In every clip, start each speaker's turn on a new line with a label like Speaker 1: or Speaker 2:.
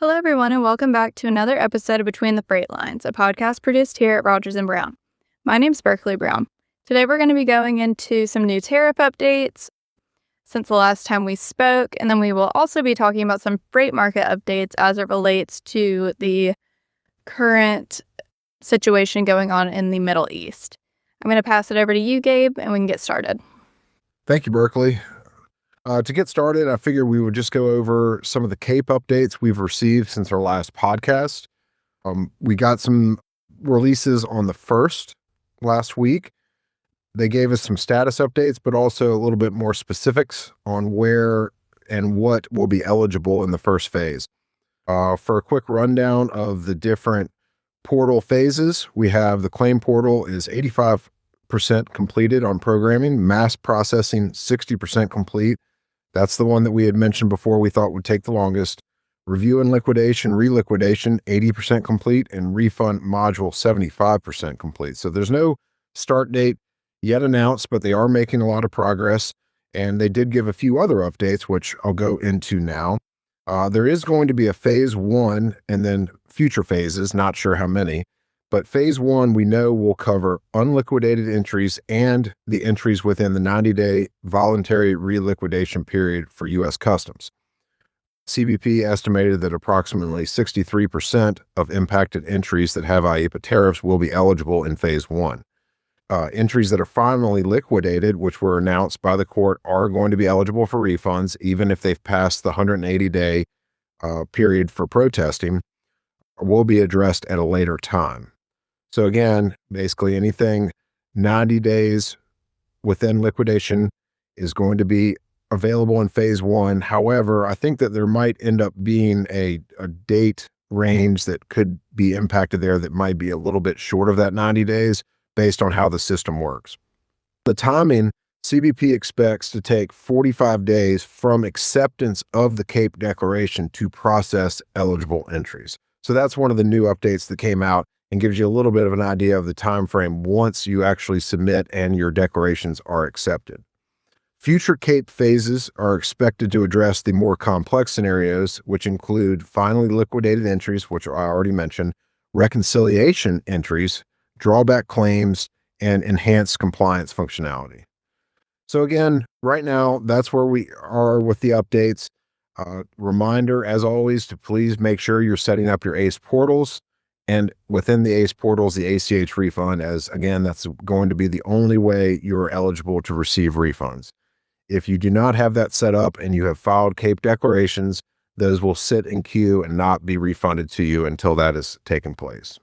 Speaker 1: Hello, everyone, and welcome back to another episode of Between the Freight Lines, a podcast produced here at Rogers & Brown. My name's Berkeley Brown. Today, we're going to be going into some new tariff updates since the last time we spoke, and then we will also be talking about some freight market updates as it relates to the current situation going on in the Middle East. I'm going to pass it over to you, Gabe, and we can get started.
Speaker 2: Thank you, Berkeley. To get started, I figured we would just go over some of the Cape updates we've received since our last podcast. We got some releases on the 1st last week. They gave us some status updates, but also a little bit more specifics on where and what will be eligible in the first phase. For a quick rundown of the different portal phases, we have the claim portal is 85% completed on programming, mass processing 60% complete. That's the one that we had mentioned before we thought would take the longest. Review and liquidation, reliquidation, 80% complete, and refund module, 75% complete. So there's no start date yet announced, but they are making a lot of progress. And they did give a few other updates, which I'll go into now. There is going to be a phase 1 and then future phases, not sure how many. But phase 1, we know, will cover unliquidated entries and the entries within the 90-day voluntary reliquidation period for U.S. Customs. CBP estimated that approximately 63% of impacted entries that have IEEPA tariffs will be eligible in phase 1. Entries that are finally liquidated, which were announced by the court, are going to be eligible for refunds, even if they've passed the 180-day period for protesting, will be addressed at a later time. So again, basically anything 90 days within liquidation is going to be available in phase 1. However, I think that there might end up being a date range that could be impacted there that might be a little bit short of that 90 days based on how the system works. The timing, CBP expects to take 45 days from acceptance of the Cape Declaration to process eligible entries. So that's one of the new updates that came out and gives you a little bit of an idea of the time frame once you actually submit and your declarations are accepted. Future Cape phases are expected to address the more complex scenarios, which include finally liquidated entries, which I already mentioned, reconciliation entries, drawback claims, and enhanced compliance functionality. So again, right now, that's where we are with the updates. Reminder, as always, to please make sure you're setting up your ACE portals. And within the ACE portals, the ACH refund, as again, that's going to be the only way you're eligible to receive refunds. If you do not have that set up and you have filed Cape declarations, those will sit in queue and not be refunded to you until that has taken place.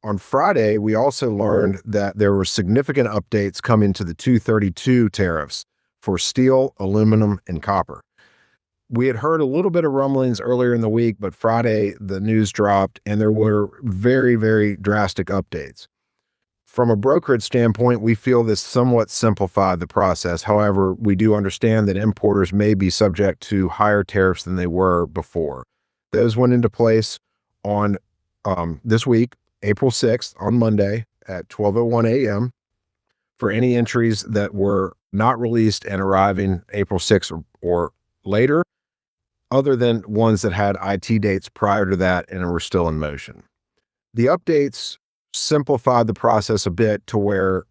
Speaker 2: On Friday, we also learned that there were significant updates coming to the 232 tariffs for steel, aluminum, and copper. We had heard a little bit of rumblings earlier in the week, but Friday the news dropped and there were very, very drastic updates. From a brokerage standpoint, we feel this somewhat simplified the process. However, we do understand that importers may be subject to higher tariffs than they were before. Those went into place on this week, April 6th, on Monday at 12:01 a.m. for any entries that were not released and arriving April 6th or later, other than ones that had IT dates prior to that and were still in motion. The updates simplified the process a bit to where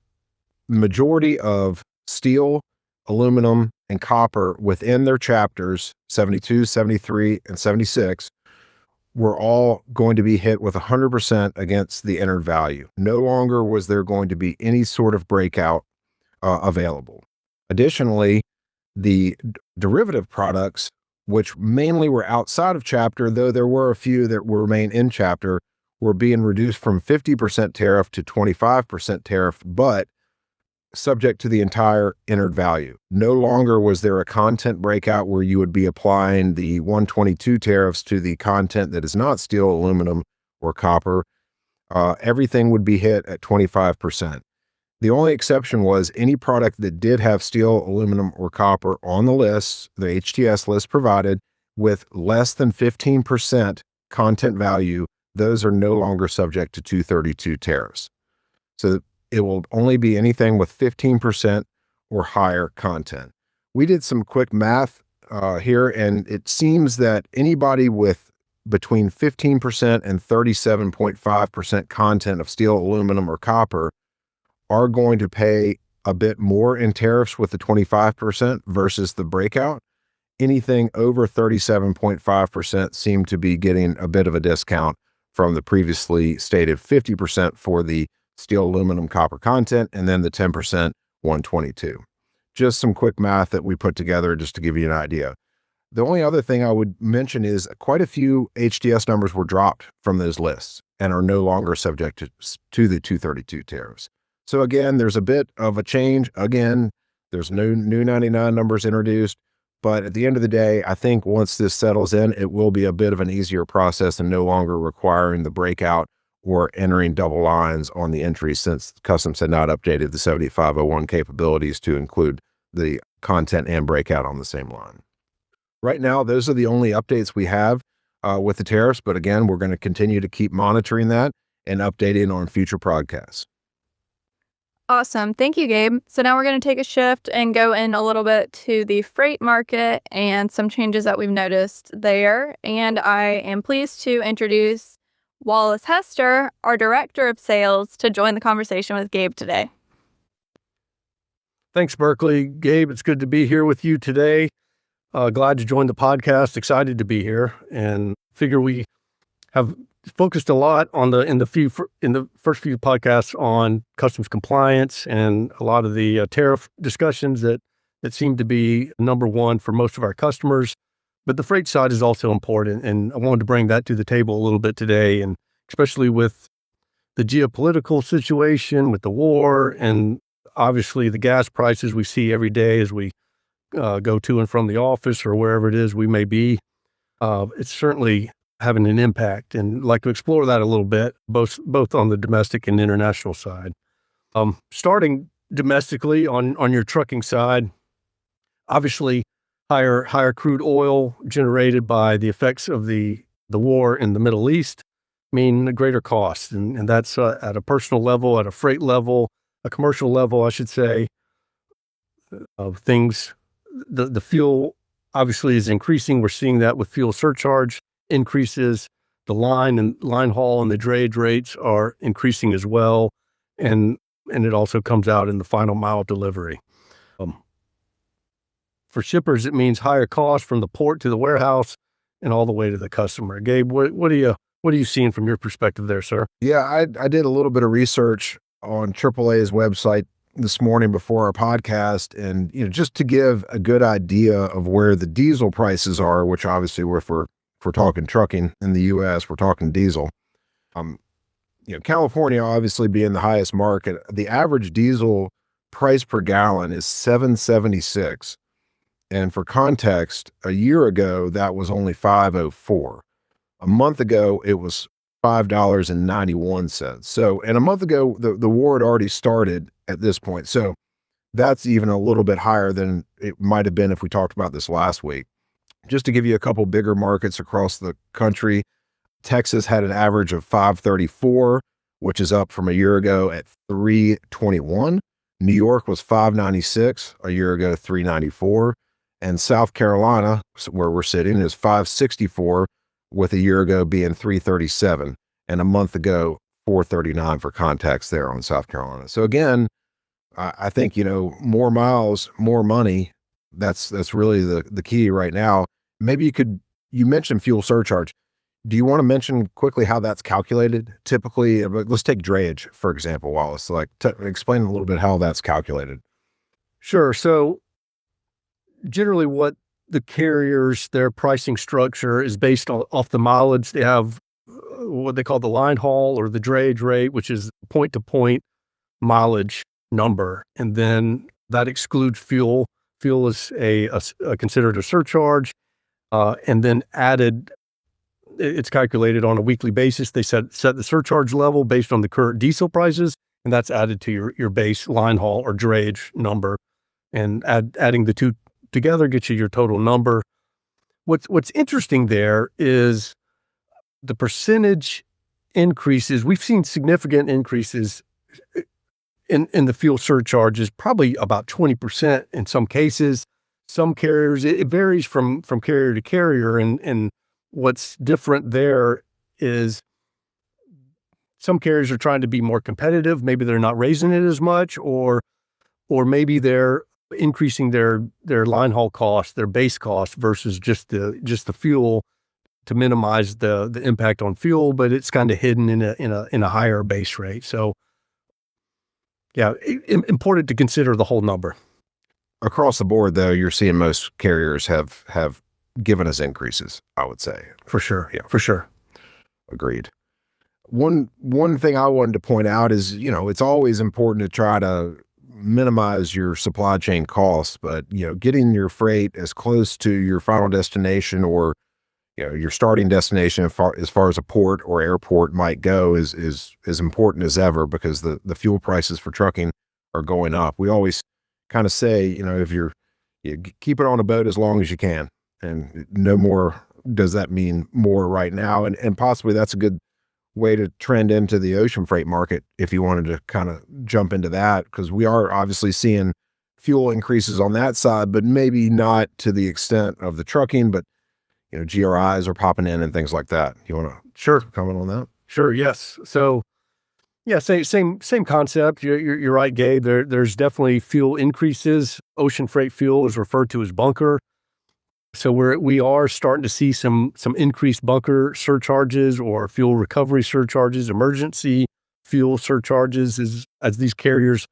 Speaker 2: the majority of steel, aluminum, and copper within their chapters, 72, 73, and 76, were all going to be hit with 100% against the entered value. No longer was there going to be any sort of breakout available. Additionally, the derivative products, which mainly were outside of chapter, though there were a few that remain in chapter, were being reduced from 50% tariff to 25% tariff, but subject to the entire entered value. No longer was there a content breakout where you would be applying the 122 tariffs to the content that is not steel, aluminum, or copper. Everything would be hit at 25%. The only exception was any product that did have steel, aluminum, or copper on the list, the HTS list provided, with less than 15% content value, those are no longer subject to 232 tariffs. So it will only be anything with 15% or higher content. We did some quick math here, and it seems that anybody with between 15% and 37.5% content of steel, aluminum, or copper are going to pay a bit more in tariffs with the 25% versus the breakout. Anything over 37.5% seem to be getting a bit of a discount from the previously stated 50% for the steel, aluminum, copper content, and then the 10% 122. Just some quick math that we put together just to give you an idea. The only other thing I would mention is quite a few HTS numbers were dropped from those lists and are no longer subject to the 232 tariffs. So again, there's a bit of a change. Again, there's no new 99 numbers introduced. But at the end of the day, I think once this settles in, it will be a bit of an easier process and no longer requiring the breakout or entering double lines on the entries, since Customs had not updated the 7501 capabilities to include the content and breakout on the same line. Right now, those are the only updates we have with the tariffs. But again, we're going to continue to keep monitoring that and updating on future podcasts.
Speaker 1: Awesome. Thank you, Gabe. So now we're going to take a shift and go in a little bit to the freight market and some changes that we've noticed there. And I am pleased to introduce Wallace Hester, our Director of Sales, to join the conversation with Gabe today.
Speaker 3: Thanks, Berkeley. Gabe, it's good to be here with you today. Glad to join the podcast. Excited to be here, and figure we have focused a lot on in the first few podcasts on customs compliance and a lot of the tariff discussions that seem to be number one for most of our customers. But the freight side is also important, and I wanted to bring that to the table a little bit today, and especially with the geopolitical situation, with the war, and obviously the gas prices we see every day as we go to and from the office or wherever it is we may be. It's certainly having an impact, and I'd like to explore that a little bit, both on the domestic and international side. Starting domestically on your trucking side, obviously higher crude oil generated by the effects of the war in the Middle East mean a greater cost, and that's at a personal level, at a freight level, a commercial level, I should say, of things. The fuel obviously is increasing. We're seeing that with fuel surcharge increases. The line haul and the drayage rates are increasing as well, and it also comes out in the final mile delivery. For shippers, it means higher costs from the port to the warehouse and all the way to the customer. Gabe, what are you seeing from your perspective there, sir?
Speaker 2: Yeah, I did a little bit of research on AAA's website this morning before our podcast, and just to give a good idea of where the diesel prices are, which obviously if we're talking trucking in the U.S., we're talking diesel. California obviously being the highest market, the average diesel price per gallon is $7.76. And for context, a year ago, that was only $5.04. A month ago, it was $5.91. So, and a month ago, the war had already started at this point. So that's even a little bit higher than it might have been if we talked about this last week. Just to give you a couple bigger markets across the country, Texas had an average of $5.34, which is up from a year ago at $3.21. New York was $5.96, a year ago $3.94. And South Carolina, where we're sitting, is $5.64, with a year ago being $3.37, and a month ago $4.39 for context there on South Carolina. So again, I think more miles, more money. That's really the key right now. Maybe you mentioned fuel surcharge. Do you want to mention quickly how that's calculated? Typically, let's take drayage, for example, Wallace. Explain a little bit how that's calculated.
Speaker 3: Sure. So generally what the carriers, their pricing structure is based off the mileage. They have what they call the line haul or the drayage rate, which is point-to-point mileage number. And then that excludes fuel. Fuel is considered a surcharge, and then added. It's calculated on a weekly basis. They set the surcharge level based on the current diesel prices, and that's added to your base line haul or drayage number. And adding the two together gets you your total number. What's interesting there is the percentage increases. We've seen significant increases in the fuel surcharges, probably about 20% in some cases. Some carriers, it varies from carrier to carrier, and what's different there is some carriers are trying to be more competitive. Maybe they're not raising it as much, or maybe they're increasing their line haul cost, their base cost versus just the fuel to minimize the impact on fuel, but it's kind of hidden in a higher base rate. So yeah, important to consider the whole number.
Speaker 2: Across the board, though, you're seeing most carriers have given us increases, I would say.
Speaker 3: For sure.
Speaker 2: Yeah.
Speaker 3: For sure.
Speaker 2: Agreed. One thing I wanted to point out is, it's always important to try to minimize your supply chain costs, but, getting your freight as close to your final destination or, your starting destination as far as a port or airport might go is as important as ever, because the fuel prices for trucking are going up. We always kind of say, if you keep it on a boat as long as you can, and no more does that mean more right now. And possibly that's a good way to trend into the ocean freight market if you wanted to kind of jump into that, because we are obviously seeing fuel increases on that side, but maybe not to the extent of the trucking, but GRIs are popping in and things like that. You want to comment on that?
Speaker 3: Sure. Yes. So yeah, same concept. You're right, Gabe. There's definitely fuel increases. Ocean freight fuel is referred to as bunker. So we are starting to see some increased bunker surcharges or fuel recovery surcharges, emergency fuel surcharges, as these carriers,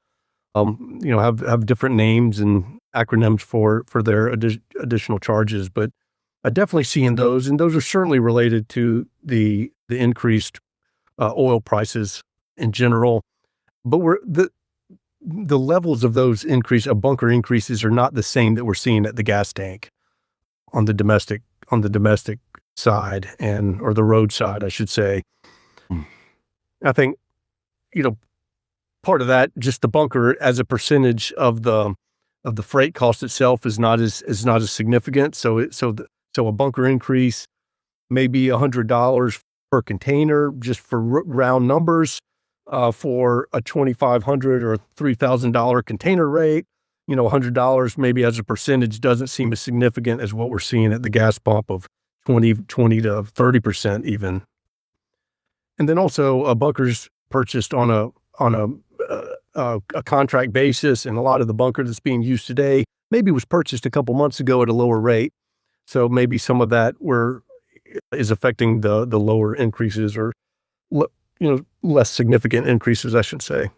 Speaker 3: have different names and acronyms for their additional charges. But I definitely seeing those, and those are certainly related to the increased oil prices in general. But the levels of those bunker increases are not the same that we're seeing at the gas tank on the domestic side or the road side, I should say. I think, part of that, just the bunker as a percentage of the freight cost itself is not as significant. So a bunker increase may be $100 per container, just for round numbers, for a $2,500 or $3,000 container rate. $100 maybe as a percentage doesn't seem as significant as what we're seeing at the gas pump of 20 to 30% even. And then also a bunker's purchased on a contract basis, and a lot of the bunker that's being used today maybe was purchased a couple months ago at a lower rate. So maybe some of that is affecting the lower increases, or less significant increases, I should say.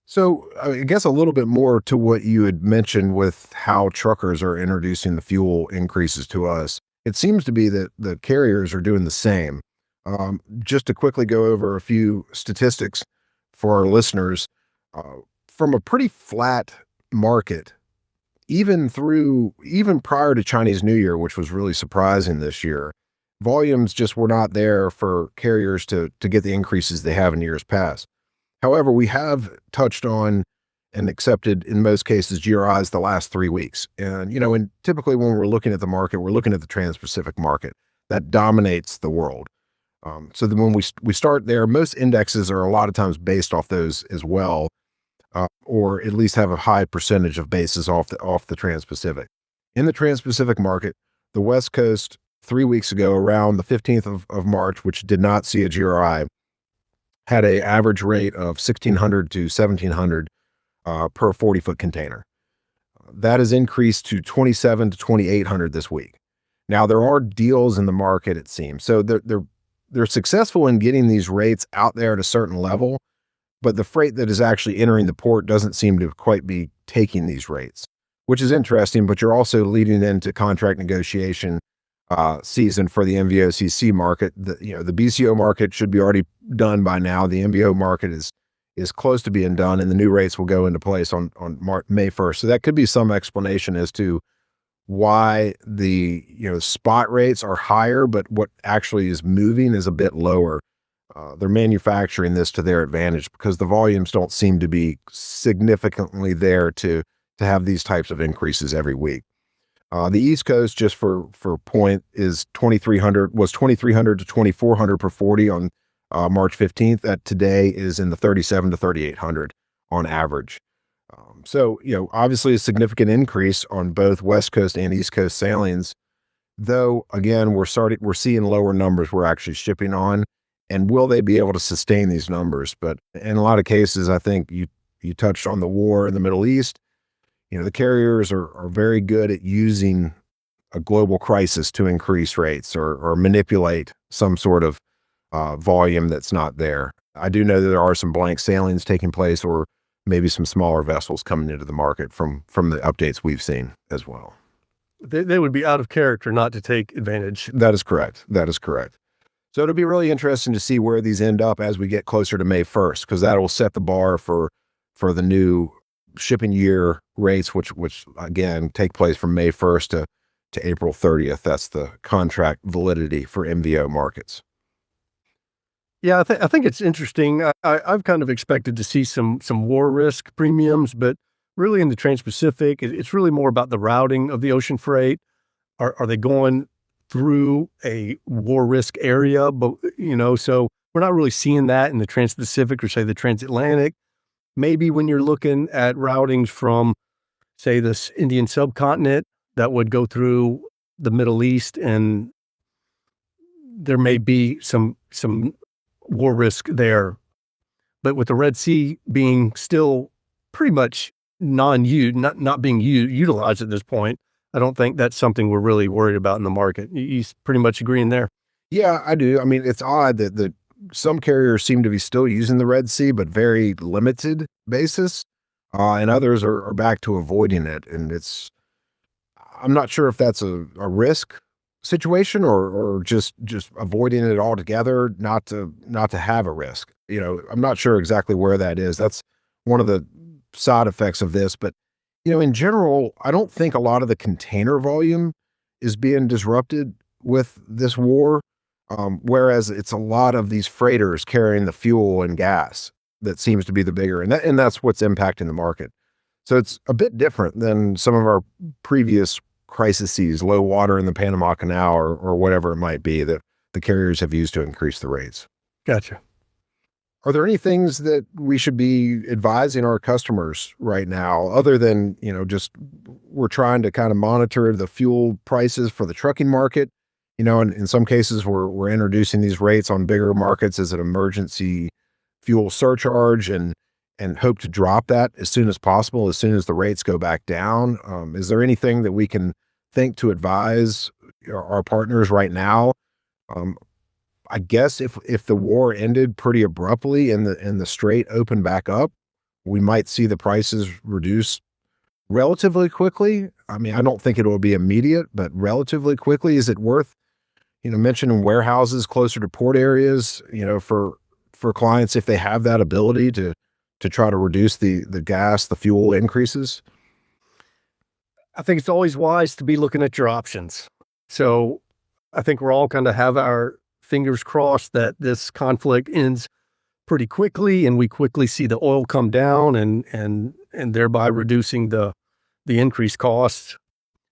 Speaker 2: So I guess a little bit more to what you had mentioned with how truckers are introducing the fuel increases to us. It seems to be that the carriers are doing the same. Just to quickly go over a few statistics for our listeners, from a pretty flat market, even prior to Chinese New Year, which was really surprising this year, volumes just were not there for carriers to get the increases they have in years past. However, we have touched on and accepted, in most cases, GRIs the last 3 weeks. And, and typically when we're looking at the market, we're looking at the Trans-Pacific market. That dominates the world. So then when we start there, most indexes are a lot of times based off those as well, or at least have a high percentage of bases off the Trans-Pacific. In the Trans-Pacific market, the West Coast 3 weeks ago, around the 15th of March, which did not see a GRI, had an average rate of $1,600 to $1,700 per 40-foot container. That has increased to $2,700 to $2,800 this week. Now, there are deals in the market, it seems. So they're successful in getting these rates out there at a certain level, but the freight that is actually entering the port doesn't seem to quite be taking these rates, which is interesting. But you're also leading into contract negotiation season for the MVOCC market. The BCO market should be already done by now. The MVO market is close to being done, and the new rates will go into place on May 1st. So that could be some explanation as to why the spot rates are higher, but what actually is moving is a bit lower. They're manufacturing this to their advantage because the volumes don't seem to be significantly there to have these types of increases every week. The East Coast, just for point, is was $2,300 to $2,400 per 40 on March 15th. That today is in the $3,700 to $3,800 on average. So, obviously a significant increase on both West Coast and East Coast sailings. though again, we're seeing lower numbers we're actually shipping on. And will they be able to sustain these numbers? But in a lot of cases, I think you touched on the war in the Middle East. The carriers are very good at using a global crisis to increase rates or manipulate some sort of volume that's not there. I do know that there are some blank sailings taking place, or maybe some smaller vessels coming into the market from the updates we've seen as well.
Speaker 3: They would be out of character not to take advantage.
Speaker 2: That is correct. That is correct. So it'll be really interesting to see where these end up as we get closer to May 1st, because that will set the bar for the new shipping year rates, which again take place from May 1st to April 30th. That's the contract validity for MVO markets.
Speaker 3: Yeah, I think it's interesting. I've kind of expected to see some war risk premiums, but really in the Trans-Pacific, it's really more about the routing of the ocean freight. Are they going through a war risk area? But so we're not really seeing that in the Trans-Pacific or say the Transatlantic. Maybe when you're looking at routings from, say, this Indian subcontinent that would go through the Middle East, and there may be some war risk there. But with the Red Sea being still pretty much not being utilized at this point, I don't think that's something we're really worried about in the market. You pretty much agreeing there?
Speaker 2: Yeah, I do. I mean, it's odd that some carriers seem to be still using the Red Sea, but very limited basis, and others are back to avoiding it. And I'm not sure if that's a risk situation or just avoiding it altogether, not to have a risk. I'm not sure exactly where that is. That's one of the side effects of this. But in general, I don't think a lot of the container volume is being disrupted with this war. Whereas it's a lot of these freighters carrying the fuel and gas that seems to be the bigger, and that's what's impacting the market. So it's a bit different than some of our previous crises, low water in the Panama Canal or whatever it might be that the carriers have used to increase the rates.
Speaker 3: Gotcha.
Speaker 2: Are there any things that we should be advising our customers right now, other than, just we're trying to kind of monitor the fuel prices for the trucking market? And in some cases, we're introducing these rates on bigger markets as an emergency fuel surcharge and hope to drop that as soon as possible, as soon as the rates go back down. Is there anything that we can think to advise our partners right now? I guess if the war ended pretty abruptly and the Strait opened back up, we might see the prices reduce relatively quickly. I mean, I don't think it will be immediate, but relatively quickly. Is it worth mentioning warehouses closer to port areas, for clients if they have that ability to try to reduce the fuel increases?
Speaker 3: I think it's always wise to be looking at your options. So I think we're all kind of have our fingers crossed that this conflict ends pretty quickly and we quickly see the oil come down and thereby reducing the increased costs,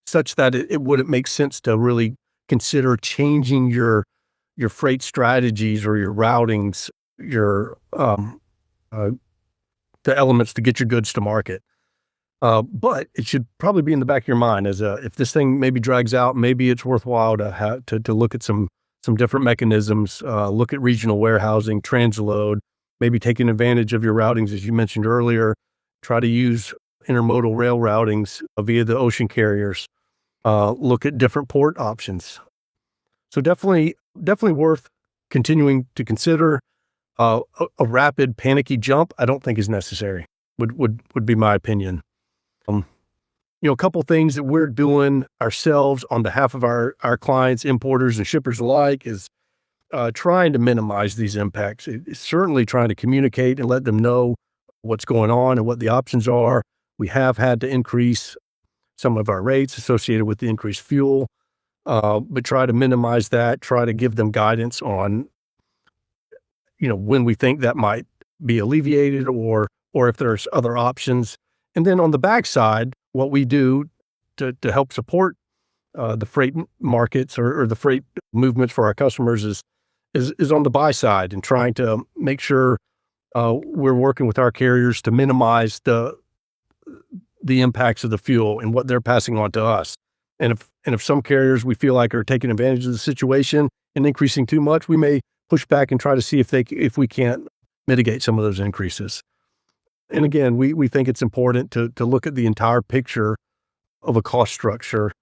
Speaker 3: such that it wouldn't make sense to really consider changing your freight strategies or your routings, your the elements to get your goods to market. But it should probably be in the back of your mind if this thing maybe drags out, maybe it's worthwhile to look at some different mechanisms, look at regional warehousing, transload, maybe taking advantage of your routings, as you mentioned earlier, try to use intermodal rail routings via the ocean carriers, look at different port options. So definitely worth continuing to consider. A rapid panicky jump, I don't think is necessary, would be my opinion. A couple things that we're doing ourselves on behalf of our clients, importers and shippers alike is trying to minimize these impacts. It's certainly trying to communicate and let them know what's going on and what the options are. We have had to increase some of our rates associated with the increased fuel, but try to minimize that, try to give them guidance on, when we think that might be alleviated or if there's other options. And then on the backside, what we do to help support the freight markets or the freight movements for our customers is on the buy side and trying to make sure we're working with our carriers to minimize the impacts of the fuel and what they're passing on to us. And if some carriers we feel like are taking advantage of the situation and increasing too much, we may push back and try to see if we can't mitigate some of those increases. And again, we think it's important to look at the entire picture of a cost structure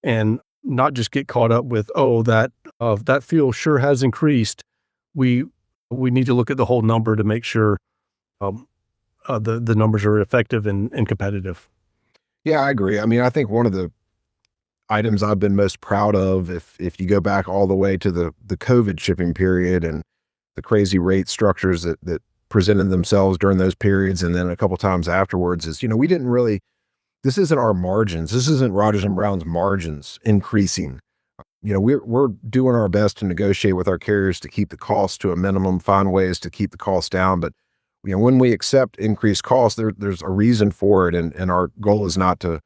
Speaker 3: and not just get caught up with, that fuel sure has increased. We need to look at the whole number to make sure the numbers are effective and competitive.
Speaker 2: Yeah, I agree. I mean, I think one of the items I've been most proud of, if you go back all the way to the COVID shipping period and the crazy rate structures that presented themselves during those periods, and then a couple times afterwards, is, we didn't really, this isn't our margins. This isn't Rogers and Brown's margins increasing. We're doing our best to negotiate with our carriers to keep the costs to a minimum, find ways to keep the costs down. But when we accept increased costs, there's a reason for it, and our goal is not to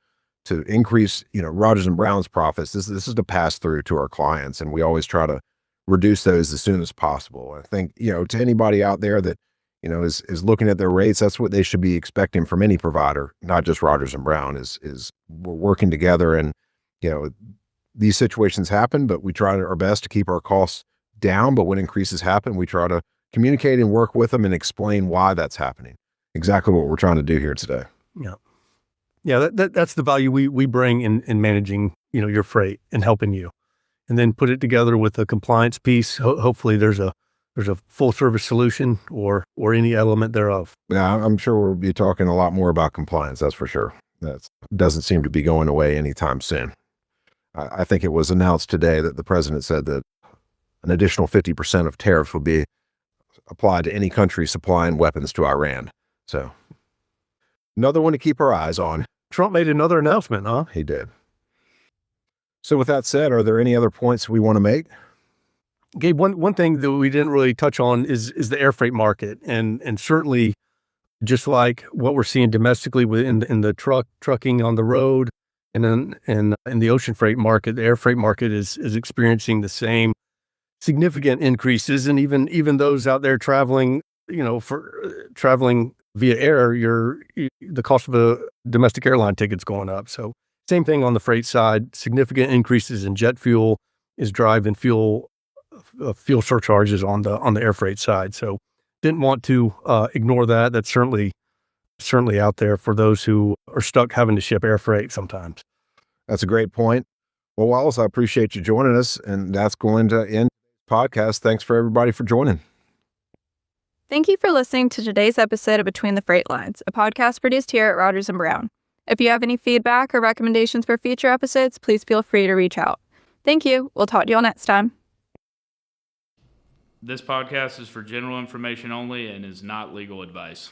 Speaker 2: increase Rogers and Brown's profits. This is to pass through to our clients, and we always try to reduce those as soon as possible. I think to anybody out there that is looking at their rates, that's what they should be expecting from any provider, not just Rogers and Brown. Is we're working together, and these situations happen, but we try our best to keep our costs down. But when increases happen, we try to communicate and work with them and explain why that's happening. Exactly what we're trying to do here today.
Speaker 3: Yeah, that's the value we bring in managing your freight and helping you, and then put it together with a compliance piece. Hopefully, there's a full service solution or any element thereof.
Speaker 2: Yeah, I'm sure we'll be talking a lot more about compliance. That's for sure. That doesn't seem to be going away anytime soon. I think it was announced today that the president said that an additional 50% of tariffs will be applied to any country supplying weapons to Iran. So another one to keep our eyes on.
Speaker 3: Trump made another announcement, huh?
Speaker 2: He did. So with that said, are there any other points we want to make?
Speaker 3: Gabe, one thing that we didn't really touch on is the air freight market, and certainly just like what we're seeing domestically in the trucking on the road, and then in the ocean freight market, the air freight market is experiencing the same significant increases, and even those out there traveling, for traveling via air, the cost of a domestic airline ticket's going up. So same thing on the freight side. Significant increases in jet fuel is driving fuel surcharges on the air freight side. So didn't want to ignore that. That's certainly out there for those who are stuck having to ship air freight sometimes.
Speaker 2: That's a great point. Well, Wallace, I appreciate you joining us, and that's going to end the podcast. Thanks for everybody for joining.
Speaker 1: Thank you for listening to today's episode of Between the Freight Lines, a podcast produced here at Rogers & Brown. If you have any feedback or recommendations for future episodes, please feel free to reach out. Thank you. We'll talk to you all next time.
Speaker 4: This podcast is for general information only and is not legal advice.